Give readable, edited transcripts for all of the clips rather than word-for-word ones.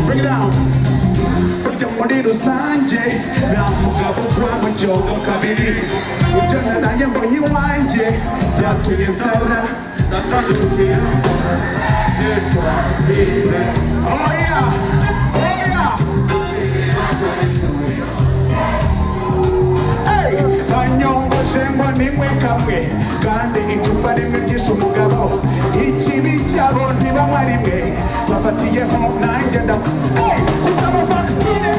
Bring it down. Burya muri rusange nta mugabo ugwa mu cyobo kabiri. Ujyana nanjye mbonye iwanjye byatumye nsara. Oh yeah, oh yeah. Hey, banyongoshe ngo nimwe kamwe kandi icupa rimwe ryishe umugabo. Ikibi cyabo ntibanywa rimwe bafatiyeho nanjye hey, gusaba fagitire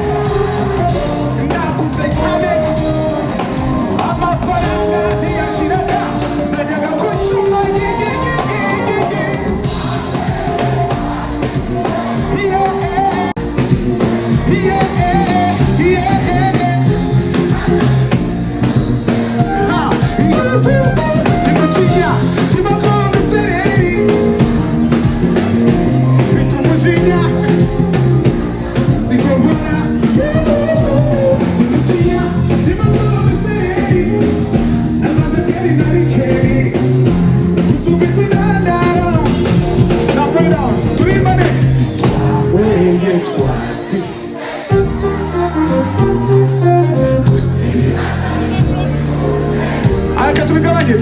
ndaguze cyane amafaranga ntiyashiraga najyaga ku cyuma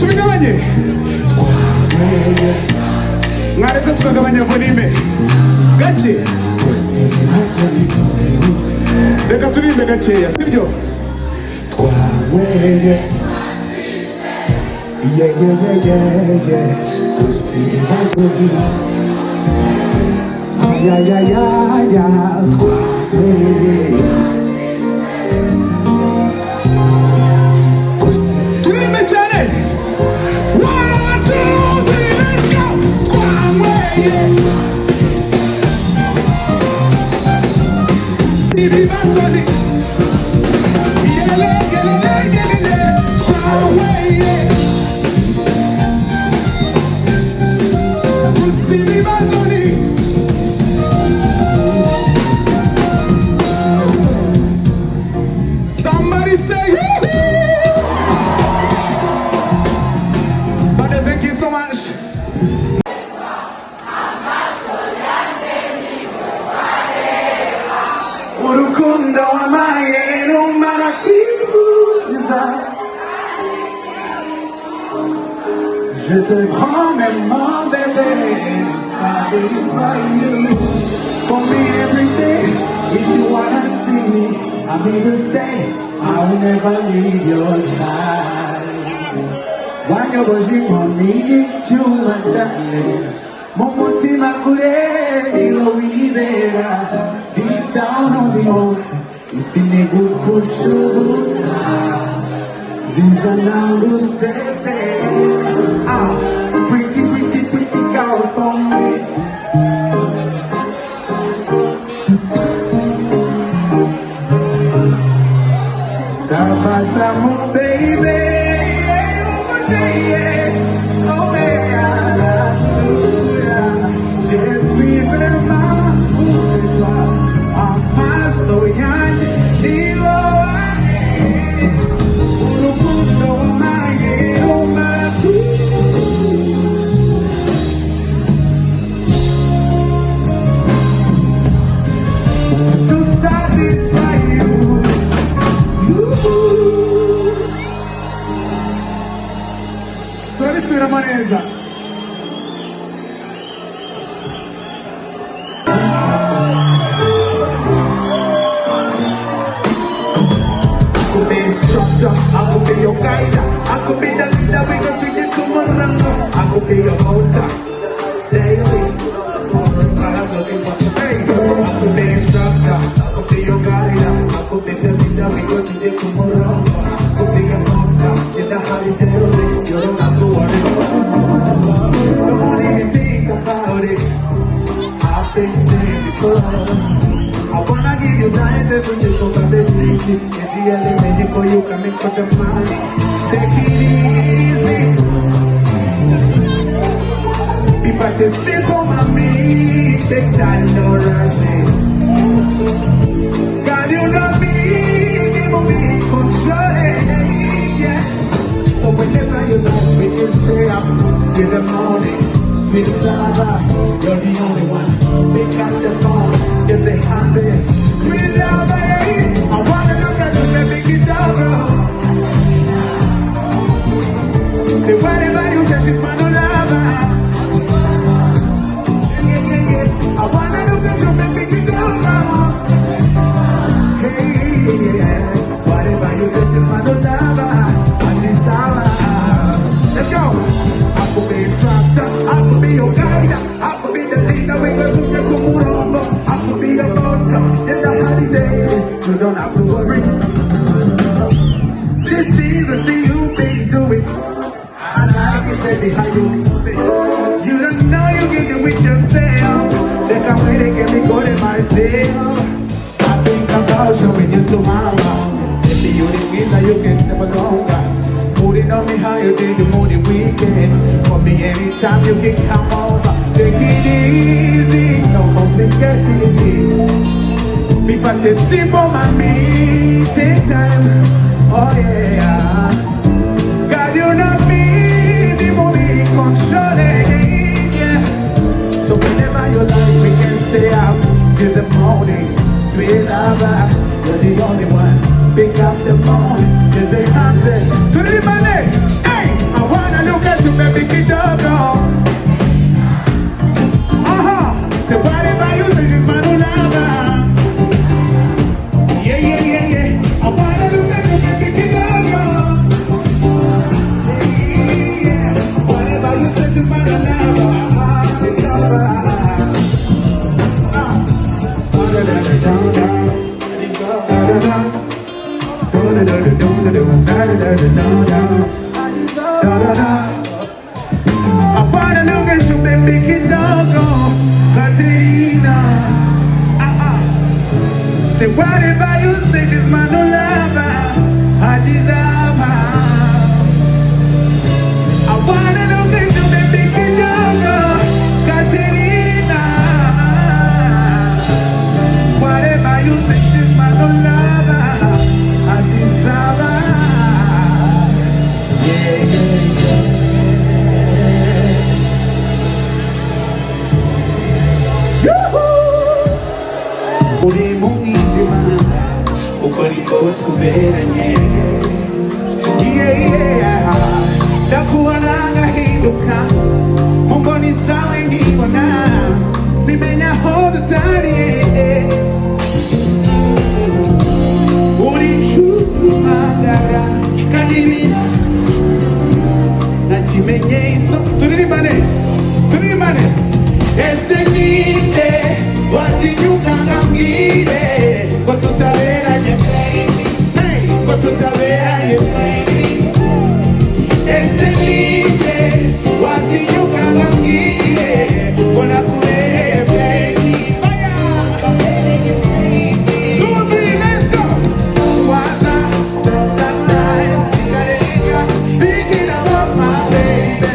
tubigabanye mwaretse tukagabanya volume gake reka turimbe gakeya sibyo twaweye gusibazo ayayaya twaweye Somebody say but thank you so much. Urukundo wamaye numara kwifuza je te promets mon bébé satisfy you for me every day if you wanna see me I'm here to stay I will never leave your side wanyoboje inkoni y'icyuma darling mu mutima kure niho wibera deep down on the earth isinigupfusha ubusa nziza nawe usetse pretty pretty pretty girl for me tabasamu baby Maneza. I could be instructor, I could be your guide, I could be the leader, we gon' take you to Morango. I could be your holder, daily. I could be instructor, I could be your guide, I could be the leader, we gon' take you to Morango. I could be your holder, you know how you do it, you don't have to worry. Don't even think about it. I've been there before. I wanna give you time to put you over the city. If you really medical, you can make for the money. Take it easy. to sip on my meat, take time, no rushing. God, you know me, give me control, yeah. So whenever you love me, you stay up till the morning. Sweet lover, you're the only one. Pick up the phone, just say hi there. Sweet lover, I wanna look at you, let me get down, bro. Say whatever you say, she's my no lover. Yeah. I wanna look at you, let me get down, bro. Hey, yeah. Whatever you say, she's my no lover. And this hour, let's go. I could be instructor, I could be your guide, I could be the leader, we go to the Kumurombo. I could be your vodka in the holiday. You don't have to worry. This things I see you baby do it. I like it baby how you move it. You don't know you get it with yourself. They can wait, they get me good in myself. I think about showing you to mama. Maybe you the reason you can step longer. Putting on me how you did the moody weekend. For me anytime you can come over. Take it easy, no complicated. Me but the simple mommy, take time. Oh yeah. God, you know me, the movie controlling, yeah. So whenever you like, we can stay up till the morning. Sweet lover, you're the only one. Pick up the phone, just say answer to the money. Hey, I wanna look at you, baby, get up, girl. Say whatever you say, she's my new lover. Yeah, yeah, yeah, yeah. I wanna look at you, baby, get up, girl. Yeah, yeah. Whatever you say, she's my new lover. It's over. I wanna look at you, baby, get down, Katerina. Say whatever you say, she's my new lover. I deserve her. I wanna look at you, baby, get down, Katerina. Whatever you say, she's my new lover. I deserve her. Yeah, yeah, yeah. Uri mwijima, ukoliko tuberanye. Yeah, yeah. Ndakuwa nangahinduka, Mungu ni sawa nkibona, simenya aho dutaniye. Uri inshuti magara, kandi ibintu nakimenyetso. Turirimbane. Ese ninde watinyuka ngambwire ko tutaberanye baby, ko tutaberanye baby. Ese ninde watinyuka ngambwire ko nakubereye baby. Let's go. Waza, sometimes, thinking about my baby.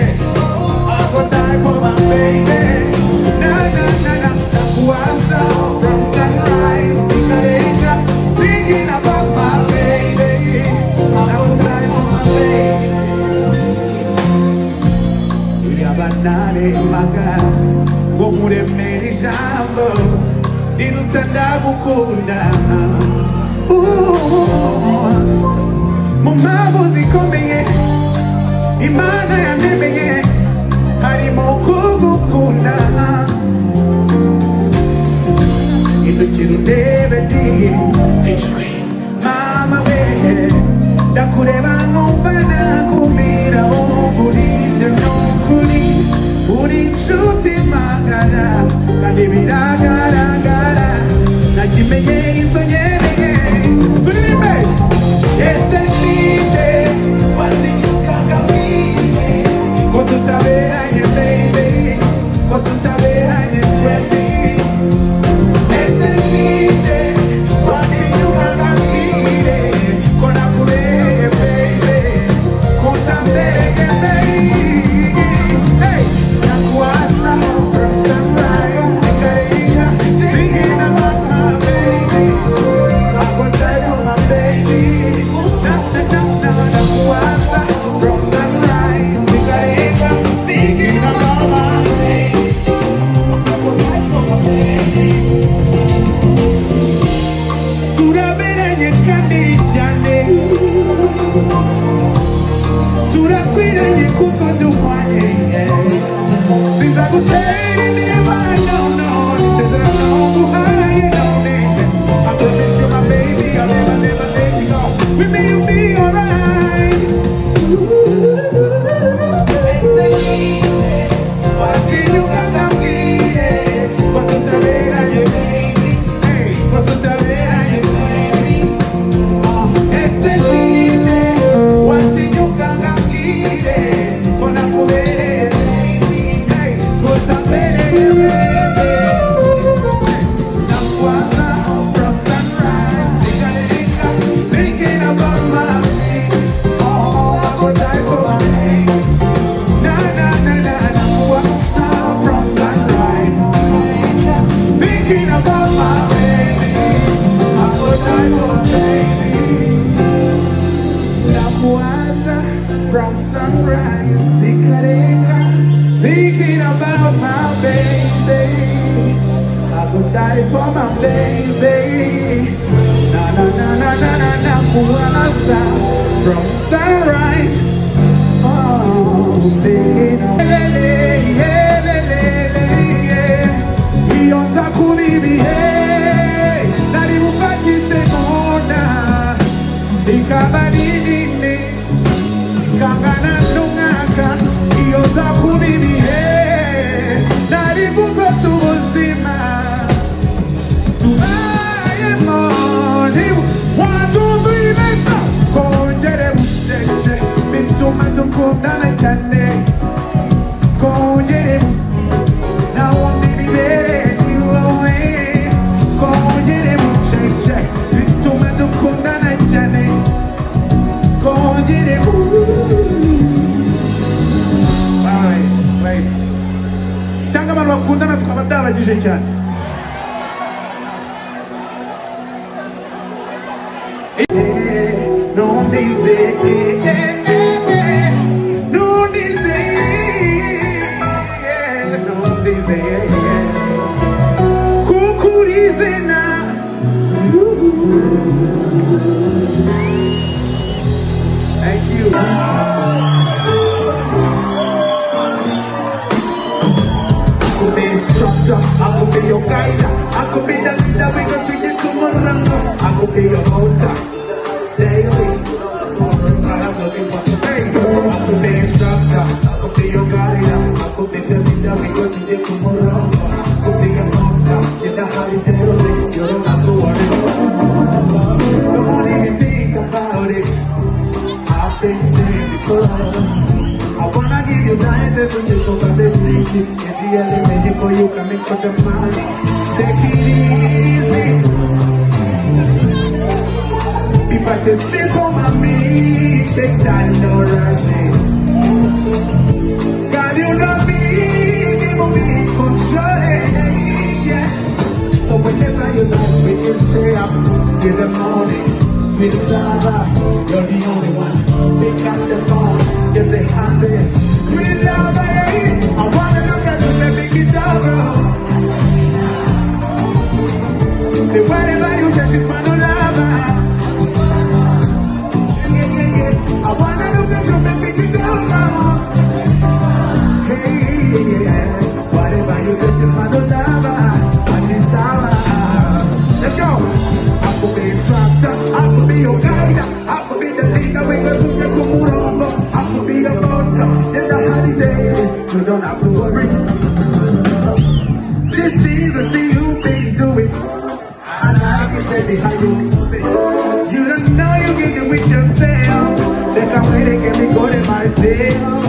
I would die for my baby. From sunrise to Asia, thinking about my baby. I would die for my baby. Tuyabanane maka, womuremere ijambo, rirutanda gukunda. Mu mpamvu zikomeye, Imana yandemeye, harimo kugukunda. Ndebe ndiye mama we ndakureba nkumva nakumira uburinde nukuri uri inshuti magara kandi biragaragara nakimenye inzo nyereye turirimbe. Ese ninde watinyuka ngambwire ko could do one, yeah. Since I could tell you, I don't know. This is a long behind, you know me. I promise you, my baby, I'll never let you go. With me, you'll be alright. What did you got to get? What to tell me, baby? Hey, what to tell me, baby? What did you got to get? What I put it, baby? Hey, what to tell me, baby? From sunrise, thinking about my baby. Oh, I could die for my baby. Na na na na na. From sunrise, thinking about my baby. I could die for my baby. Namuaza from sunrise, thinking about my baby. I could die for my baby. Na na na na na na na. Namuaza from sunrise. Oh, baby. Ionza kulibihe, nalibupati semona. Ikabanini, kangana nungaka. Ionza kulibihe, nalibukotu uzima. Tumaye moni, 1, 2, 3, let's go. Kongere bucheche, mituma tukundana chane. Kongere bucheche. Now I'm baby you away. Kongere bucheche, bituma dukundana cyane. Kongere Right. Cyangwa abantu bakundana tukaba byabagije cyane. Non Kukurizena. Thank you. I could be instructor, I could be your guide, I could be the leader, we gon' take you to Morango. I could be your hoster, daily. I have nothing but to pay. I could be instructor, I could be your guide, I could be the leader, we gon' take you to Morango. I could be your hoster, you know how you do it, you don't have to worry. Don't even think about it. I've been there before. I wanna give you time to take over the city. If you really ready for you, can make for the money. Take it easy. Be practicing for my me. Take time, no rushing. God, you know me. Give me control. Yeah. So whenever you like, we can stay up till the morning. Sweet lover, you're the only one. Pick up the phone, just say hi there. Sweet lover, I wanna look at you, let me get over. Say whatever you say, she's my new lover. Yeah. I wanna look at you, let me get over. Hey, yeah. Whatever you say, she's my new lover. And she's sour. Let's go. I could be instructor, I could be your guide, I could be the leader, we could do the Kumurongo. I could be your doctor, in the holiday, you don't have to worry. These things I see you been doing, I like it baby how you move it. You don't know you get it with yourself, they can't wait, they can be good in myself.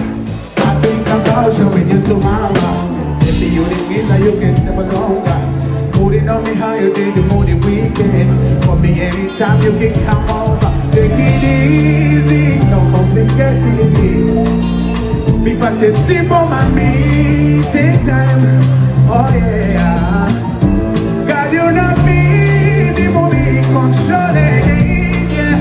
I think about showing you tomorrow, if the unit means that you can step longer. Putting on me how you did the moody weekend. For me anytime you can come over. Take it easy, no complicating it. Be practicing for my me. Take time, oh yeah. God, you know me, the movie controlling, yeah.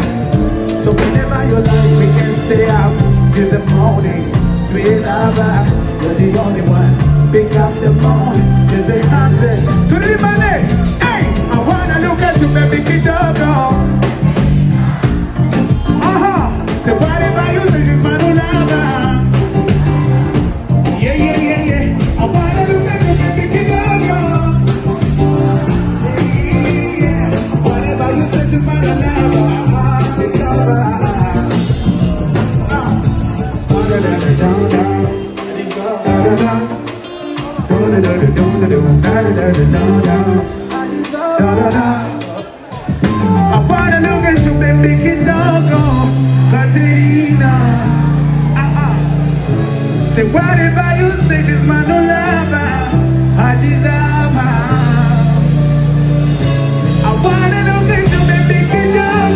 So whenever you like, we can stay up till the morning. Sweet lover, you're the only one. Pick up the phone, just say hi to the money. Hey, I wanna look at you, baby, get up, girl. Say whatever you say, she's my new lover. I wanna look at you, baby, get down, Katerina. Say whatever you say, she's my no lover. I deserve her. I wanna look at you, baby, get down,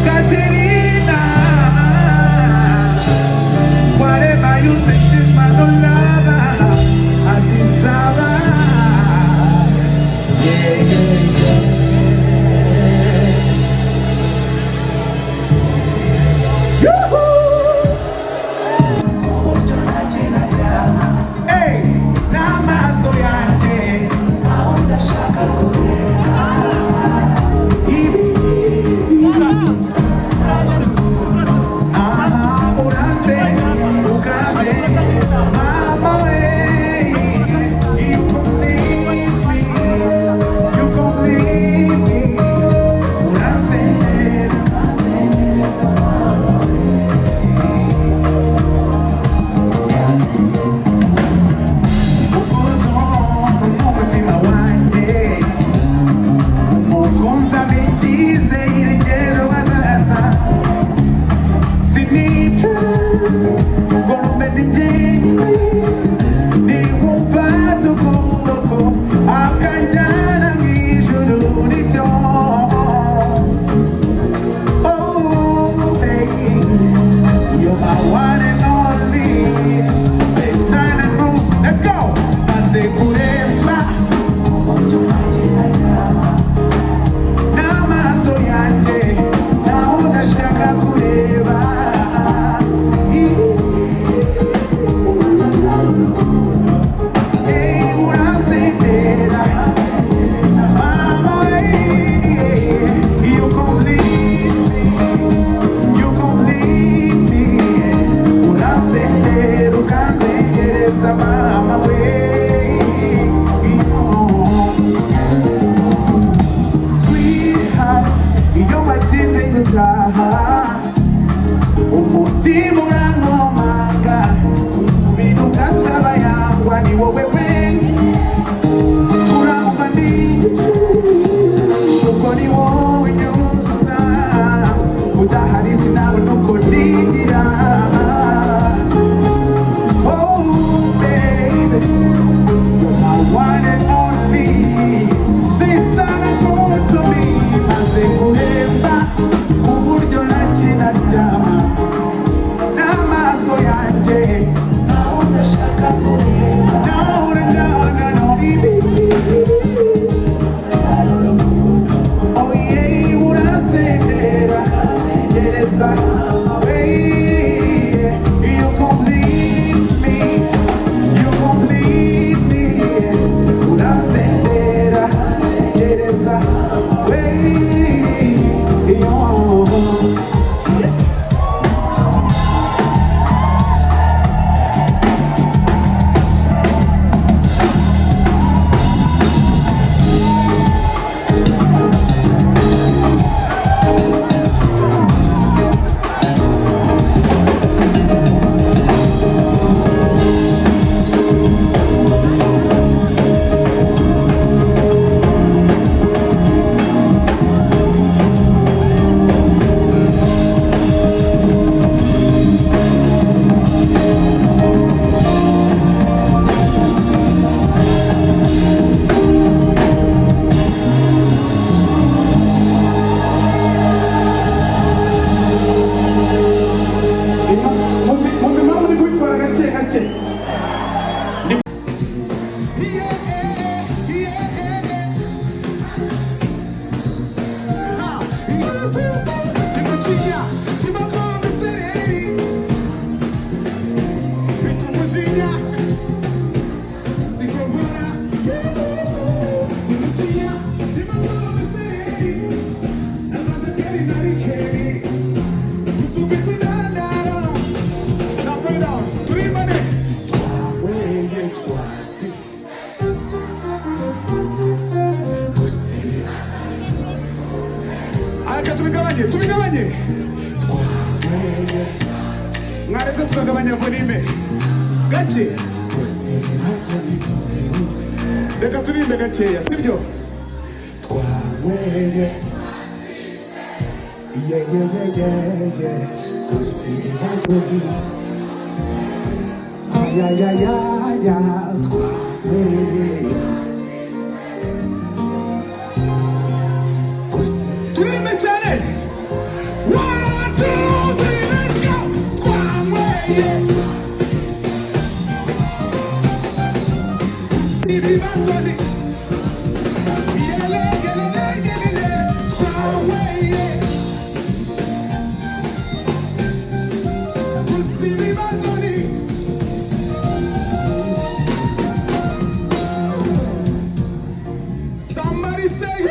Katerina. Whatever you say, she's my no lover. I deserve her. Yeah, yeah. tubigabanye mwaretse tukagabanya volume gake. reka turirimbe gakeya sibyo twanyweye gusa ibibazo ayayayaya twanyweye gusa turirimbe cyane 1, 2, 3 let's go twanyweye gusa ibibazo Somebody say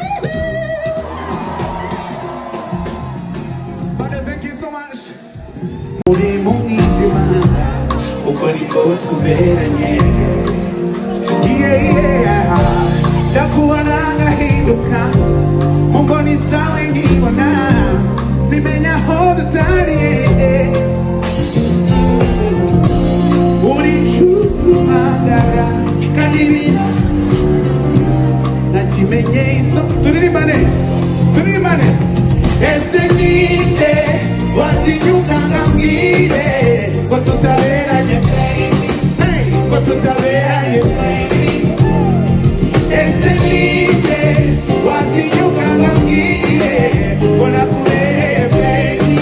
But thank you so much. Uri mu mwijima uko niko tuberanye ndakubona ngahinduka mu mboni zawe nkibona simenya aho dutaniye uri inshuti magara kandi ibintu ntakimenyetso turirimbane ese ninde watinyuka ngambwire ko tutaberanye ko tutaberanye ese ninde watinyuka ngambwire ko nakubereye baby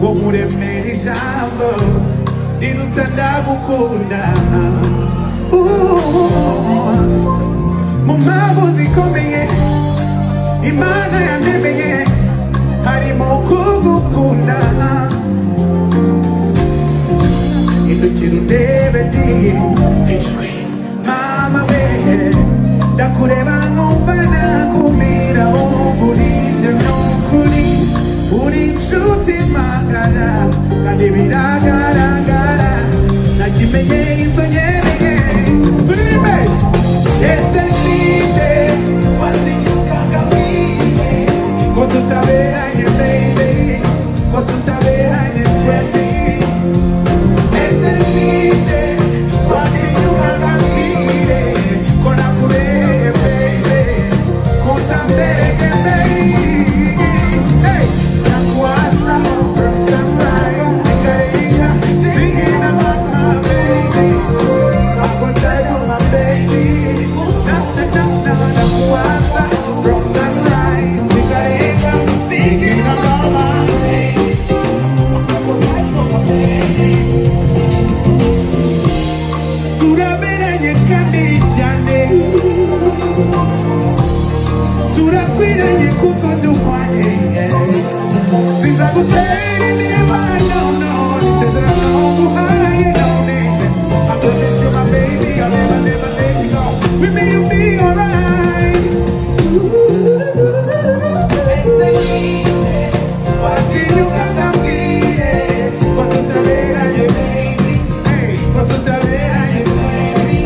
umuremera ijambo riruta ndagukunda mu mpamvu zikomeye Imana yandemeye harimo kugukunda indukira undebe ijwi mama we ndakureba nkumva nakumira ugurije n'ukuri uri inshuti magara kandi biragaragara ntakimenyetso nyereye turirimbe ese ninde watinyuka ngambwire ko tutaberanye baby ko tutaberanye twembi ese ninde watinyuka ngambwire ko nakubereye baby ko utambereye baby turakwiranye kuko duhwanye sinzagutera niba no isezerano nguhaye none I promise you my baby I'll never let you go with me you'll be alright watinyuka ngambwire ko tutaberanye baby ko tutaberanye baby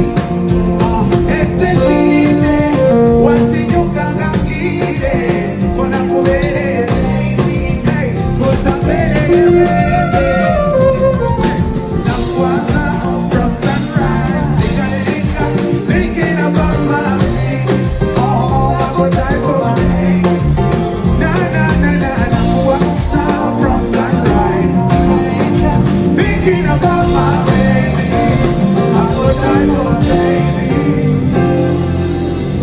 ese ninde watinyuka ngambwire ko nakubereye baby ko utambereye baby nakwaza from sunrise thinking about my baby oh I would die for my baby from sunrise thinking about my baby I would die for my baby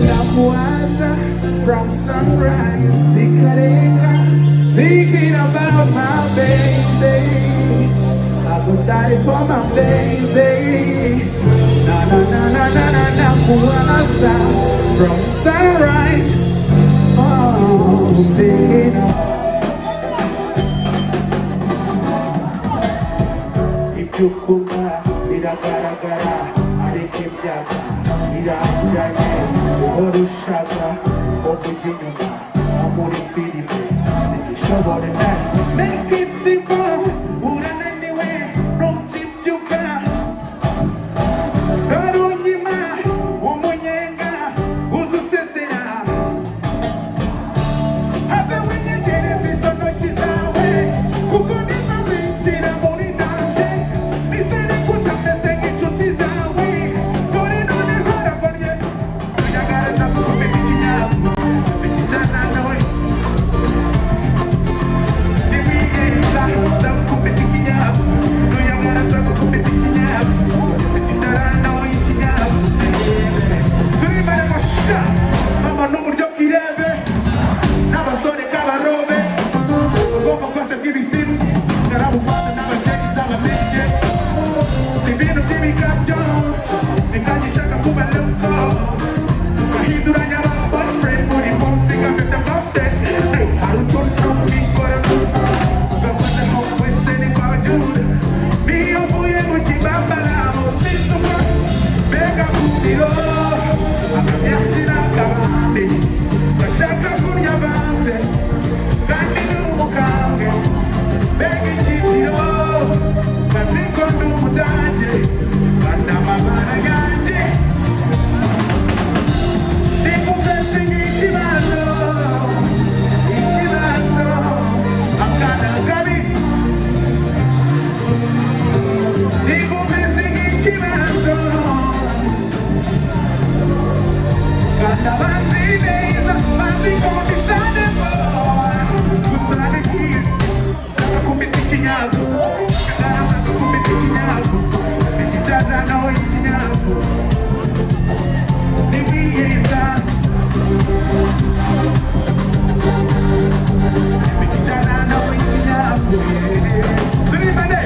nakuwaza from sunrise thinking about my baby I would die for my baby nakuwaza from sunrise oh baby iby'ukunda biragaragara ariko ibyaha biranduranye uhora ushaka kujinyuma muri filime sinishobora nawe make it simple urananiwe ntukibyuka karunyima umunyenga uzusesera have winyegereza izo ntoki zawe kuko niba winjira muri danje nizere ko utameze nk'inshuti zawe dore none haragorye uyagaragaza ko ufite ikinyabwo bikijyana nawe ntiwigenza zawe ko ufite ikinyabwo uyagaragaza ko ufite ikinyabwo bikijyana nawe ikinyabwo turi bari musha mama n'uburyo bw'irebe n'abasore k'abarobe ubwoko bwose bw'ibisimu narabufata n'ababyeyi z'ababyeyi si ibintu by'ibikabyo bikagishaka kuba loko bahinduranya aba boyfriend buri munsi gafite birthday hari utuntu tw'ubwikora ugafataho wese ni kwa jude niyo mvuye mu kibambara sinzi uko mbega kumiro akanyakira akabandi gashaka kurya abanze kandi ni umukambwe mbega icyiciro kaziko ndi umudage kandi amabara yanjye ndikuvese nk'ikibazo akana kabi ndikuvese nk'ikibazo kandi abanzi neza bazi ko mbisanemo gusane kiyo nsaba kumbita ikinyago ngaramaga kumbita ikinyago bikijyana nawe ikinyago ntiwiyenza bikijyana nawe ikinyago turibane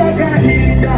agahinda